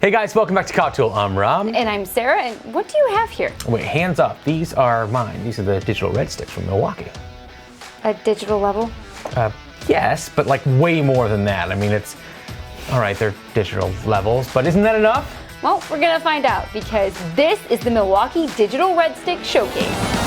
Hey guys, welcome back to Coptool. I'm Rob. And I'm Sarah, and what do you have here? Wait, hands up. These are mine. These are the Digital REDSTICKS from Milwaukee. A digital level? Yes, but like way more than that. I mean, it's, all right, they're digital levels, but isn't that enough? Well, we're gonna find out because this is the Milwaukee Digital Redstick Showcase.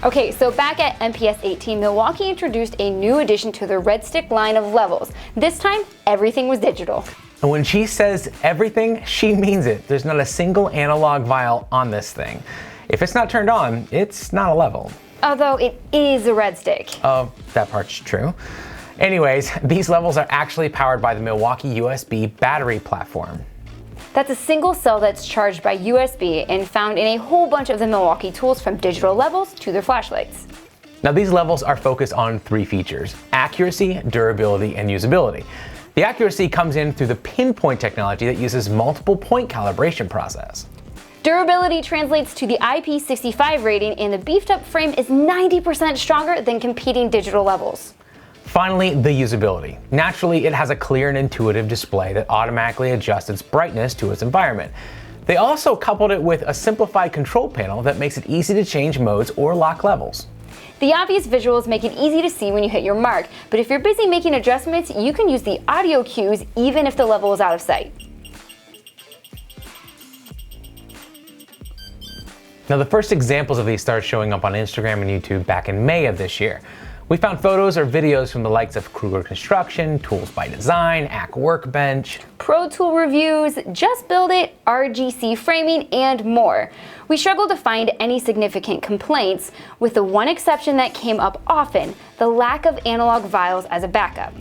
Okay, so back at MPS 18, Milwaukee introduced a new addition to the RedStick line of levels. This time, everything was digital. And when she says everything, she means it. There's not a single analog vial on this thing. If it's not turned on, it's not a level. Although it is a RedStick. Oh, that part's true. Anyways, these levels are actually powered by the Milwaukee USB battery platform. That's a single cell that's charged by USB and found in a whole bunch of the Milwaukee tools, from digital levels to their flashlights. Now these levels are focused on three features: accuracy, durability, and usability. The accuracy comes in through the pinpoint technology that uses multiple point calibration process. Durability translates to the IP65 rating, and the beefed up frame is 90% stronger than competing digital levels. Finally, the usability. Naturally, it has a clear and intuitive display that automatically adjusts its brightness to its environment. They also coupled it with a simplified control panel that makes it easy to change modes or lock levels. The obvious visuals make it easy to see when you hit your mark, but if you're busy making adjustments, you can use the audio cues even if the level is out of sight. Now, the first examples of these started showing up on Instagram and YouTube back in May of this year. We found photos or videos from the likes of Kruger Construction, Tools by Design, ACK Workbench, Pro Tool Reviews, Just Build It, RGC Framing, and more. We struggled to find any significant complaints, with the one exception that came up often: the lack of analog vials as a backup.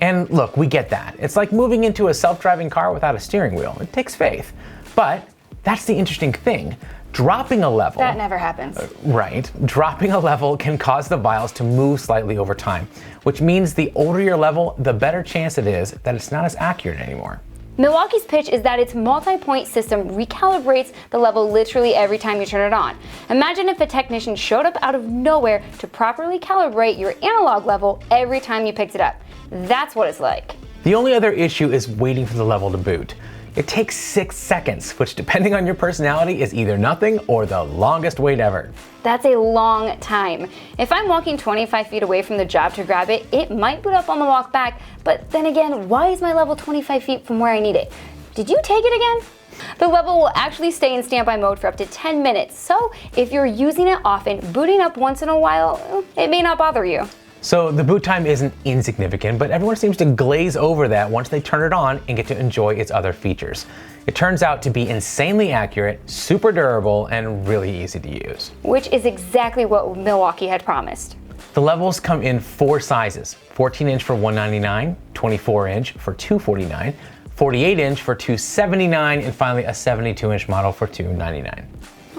And look, we get that. It's like moving into a self-driving car without a steering wheel. It takes faith. But that's the interesting thing. Dropping a level... That never happens. Right. Dropping a level can cause the vials to move slightly over time, which means the older your level, the better chance it is that it's not as accurate anymore. Milwaukee's pitch is that its multi-point system recalibrates the level literally every time you turn it on. Imagine if a technician showed up out of nowhere to properly calibrate your analog level every time you picked it up. That's what it's like. The only other issue is waiting for the level to boot. It takes 6 seconds, which, depending on your personality, is either nothing or the longest wait ever. That's a long time. If I'm walking 25 feet away from the job to grab it, it might boot up on the walk back, but then again, why is my level 25 feet from where I need it? Did you take it again? The level will actually stay in standby mode for up to 10 minutes, so if you're using it often, booting up once in a while, it may not bother you. So the boot time isn't insignificant, but everyone seems to glaze over that once they turn it on and get to enjoy its other features. It turns out to be insanely accurate, super durable, and really easy to use. Which is exactly what Milwaukee had promised. The levels come in 4 sizes: 14-inch for $199, 24-inch for $249, 48-inch for $279, and finally a 72-inch model for $299.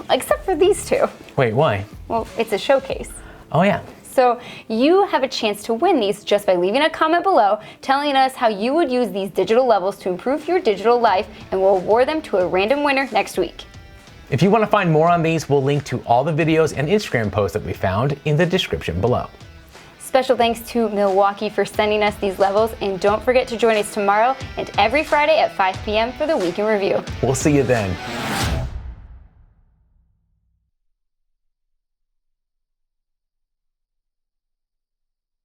Except for these two. Wait, why? Well, it's a showcase. Oh yeah. So you have a chance to win these just by leaving a comment below telling us how you would use these digital levels to improve your digital life, and we'll award them to a random winner next week. If you want to find more on these, we'll link to all the videos and Instagram posts that we found in the description below. Special thanks to Milwaukee for sending us these levels, and don't forget to join us tomorrow and every Friday at 5 p.m. for the Week in Review. We'll see you then.